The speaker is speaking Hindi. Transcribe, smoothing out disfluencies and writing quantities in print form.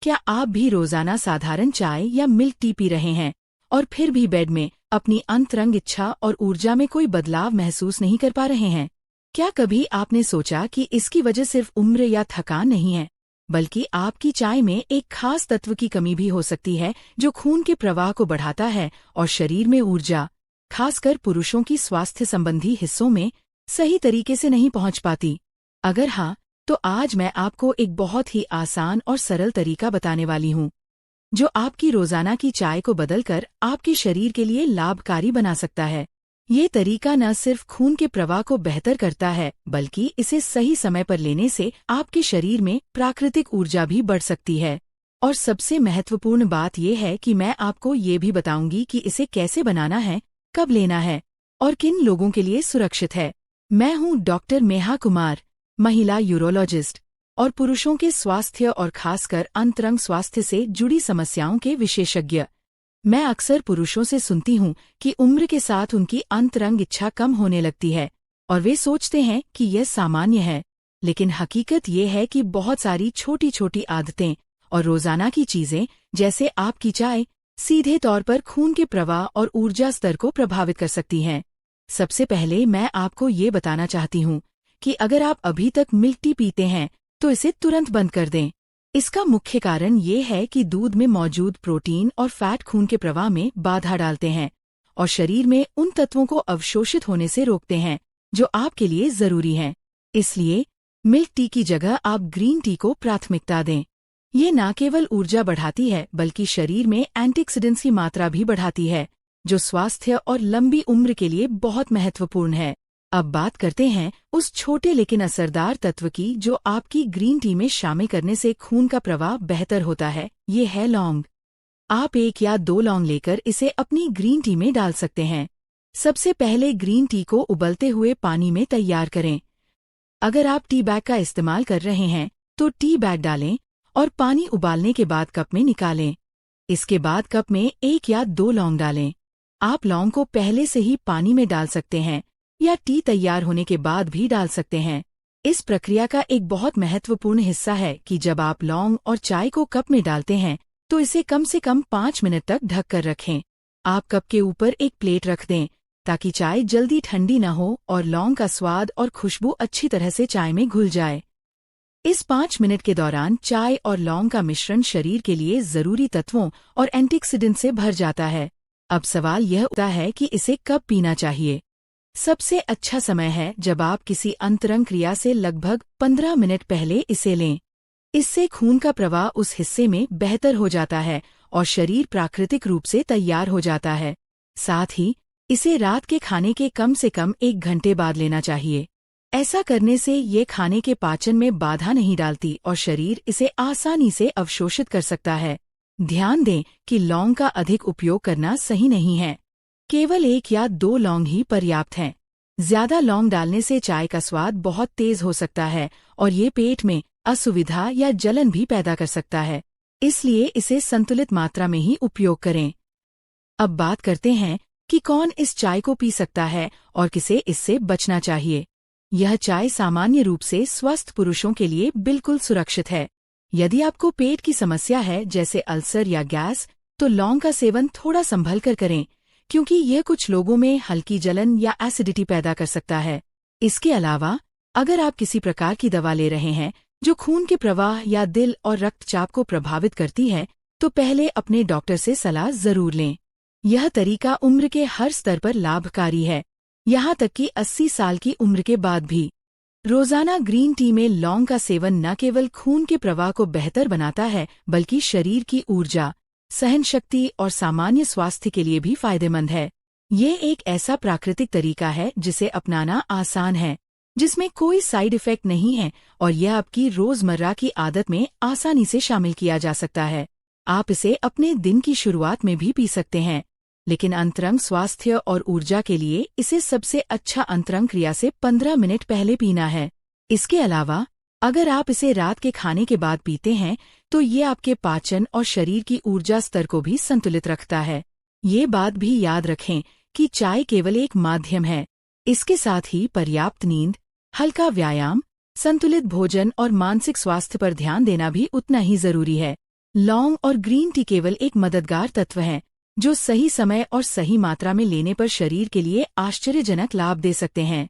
क्या आप भी रोजाना साधारण चाय या मिल्क टी पी रहे हैं और फिर भी बेड में अपनी अंतरंग इच्छा और ऊर्जा में कोई बदलाव महसूस नहीं कर पा रहे हैं? क्या कभी आपने सोचा कि इसकी वजह सिर्फ उम्र या थकान नहीं है, बल्कि आपकी चाय में एक खास तत्व की कमी भी हो सकती है जो खून के प्रवाह को बढ़ाता है और शरीर में ऊर्जा, खासकर पुरुषों की स्वास्थ्य संबंधी हिस्सों में, सही तरीके से नहीं पहुंच पाती? अगर हाँ, तो आज मैं आपको एक बहुत ही आसान और सरल तरीका बताने वाली हूँ जो आपकी रोजाना की चाय को बदलकर आपके शरीर के लिए लाभकारी बना सकता है। ये तरीका न सिर्फ खून के प्रवाह को बेहतर करता है, बल्कि इसे सही समय पर लेने से आपके शरीर में प्राकृतिक ऊर्जा भी बढ़ सकती है। और सबसे महत्वपूर्ण बात यह है कि मैं आपको ये भी बताऊंगी कि इसे कैसे बनाना है, कब लेना है और किन लोगों के लिए सुरक्षित है। मैं हूँ डॉक्टर मेहा कुमार, महिला यूरोलॉजिस्ट और पुरुषों के स्वास्थ्य और खासकर अंतरंग स्वास्थ्य से जुड़ी समस्याओं के विशेषज्ञ। मैं अक्सर पुरुषों से सुनती हूँ कि उम्र के साथ उनकी अंतरंग इच्छा कम होने लगती है और वे सोचते हैं कि यह सामान्य है, लेकिन हकीकत ये है कि बहुत सारी छोटी छोटी आदतें और रोजाना की चीजें, जैसे आपकी चाय, सीधे तौर पर खून के प्रवाह और ऊर्जा स्तर को प्रभावित कर सकती हैं। सबसे पहले मैं आपको ये बताना चाहती हूँ कि अगर आप अभी तक मिल्क टी पीते हैं तो इसे तुरंत बंद कर दें। इसका मुख्य कारण ये है कि दूध में मौजूद प्रोटीन और फैट खून के प्रवाह में बाधा डालते हैं और शरीर में उन तत्वों को अवशोषित होने से रोकते हैं जो आपके लिए जरूरी हैं। इसलिए मिल्क टी की जगह आप ग्रीन टी को प्राथमिकता दें। ये न केवल ऊर्जा बढ़ाती है बल्कि शरीर में एंटीऑक्सीडेंट्स की मात्रा भी बढ़ाती है, जो स्वास्थ्य और लंबी उम्र के लिए बहुत महत्वपूर्ण है। अब बात करते हैं उस छोटे लेकिन असरदार तत्व की जो आपकी ग्रीन टी में शामिल करने से खून का प्रवाह बेहतर होता है। ये है लौंग। आप 1 या 2 लौंग लेकर इसे अपनी ग्रीन टी में डाल सकते हैं। सबसे पहले ग्रीन टी को उबलते हुए पानी में तैयार करें। अगर आप टी बैग का इस्तेमाल कर रहे हैं तो टी बैग डालें और पानी उबालने के बाद कप में निकालें। इसके बाद कप में 1 या 2 लौंग डालें। आप लौंग को पहले से ही पानी में डाल सकते हैं या टी तैयार होने के बाद भी डाल सकते हैं। इस प्रक्रिया का एक बहुत महत्वपूर्ण हिस्सा है कि जब आप लौंग और चाय को कप में डालते हैं तो इसे कम से कम 5 मिनट तक ढक कर रखें। आप कप के ऊपर एक प्लेट रख दें ताकि चाय जल्दी ठंडी न हो और लौंग का स्वाद और खुशबू अच्छी तरह से चाय में घुल जाए। इस 5 मिनट के दौरान चाय और लौंग का मिश्रण शरीर के लिए जरूरी तत्वों और एंटीऑक्सीडेंट से भर जाता है। अब सवाल यह उठता है कि इसे कब पीना चाहिए। सबसे अच्छा समय है जब आप किसी अंतरंग क्रिया से लगभग 15 मिनट पहले इसे लें। इससे खून का प्रवाह उस हिस्से में बेहतर हो जाता है और शरीर प्राकृतिक रूप से तैयार हो जाता है। साथ ही इसे रात के खाने के कम से कम 1 घंटे बाद लेना चाहिए। ऐसा करने से ये खाने के पाचन में बाधा नहीं डालती और शरीर इसे आसानी से अवशोषित कर सकता है। ध्यान दें कि लौंग का अधिक उपयोग करना सही नहीं है। केवल 1 या 2 लौंग ही पर्याप्त हैं। ज्यादा लौंग डालने से चाय का स्वाद बहुत तेज हो सकता है और ये पेट में असुविधा या जलन भी पैदा कर सकता है। इसलिए इसे संतुलित मात्रा में ही उपयोग करें। अब बात करते हैं कि कौन इस चाय को पी सकता है और किसे इससे बचना चाहिए। यह चाय सामान्य रूप से स्वस्थ पुरुषों के लिए बिल्कुल सुरक्षित है। यदि आपको पेट की समस्या है जैसे अल्सर या गैस, तो लौंग का सेवन थोड़ा संभल कर करें, क्योंकि यह कुछ लोगों में हल्की जलन या एसिडिटी पैदा कर सकता है। इसके अलावा अगर आप किसी प्रकार की दवा ले रहे हैं जो खून के प्रवाह या दिल और रक्तचाप को प्रभावित करती है, तो पहले अपने डॉक्टर से सलाह जरूर लें। यह तरीका उम्र के हर स्तर पर लाभकारी है, यहाँ तक कि 80 साल की उम्र के बाद भी। रोजाना ग्रीन टी में लौंग का सेवन न केवल खून के प्रवाह को बेहतर बनाता है, बल्कि शरीर की ऊर्जा, सहन शक्ति और सामान्य स्वास्थ्य के लिए भी फायदेमंद है। ये एक ऐसा प्राकृतिक तरीका है जिसे अपनाना आसान है, जिसमें कोई साइड इफेक्ट नहीं है और यह आपकी रोजमर्रा की आदत में आसानी से शामिल किया जा सकता है। आप इसे अपने दिन की शुरुआत में भी पी सकते हैं, लेकिन अंतरंग स्वास्थ्य और ऊर्जा के लिए इसे सबसे अच्छा अंतरंग क्रिया से 15 मिनट पहले पीना है। इसके अलावा अगर आप इसे रात के खाने के बाद पीते हैं तो ये आपके पाचन और शरीर की ऊर्जा स्तर को भी संतुलित रखता है। ये बात भी याद रखें कि चाय केवल एक माध्यम है। इसके साथ ही पर्याप्त नींद, हल्का व्यायाम, संतुलित भोजन और मानसिक स्वास्थ्य पर ध्यान देना भी उतना ही जरूरी है। लौंग और ग्रीन टी केवल एक मददगार तत्व हैं, जो सही समय और सही मात्रा में लेने पर शरीर के लिए आश्चर्यजनक लाभ दे सकते हैं।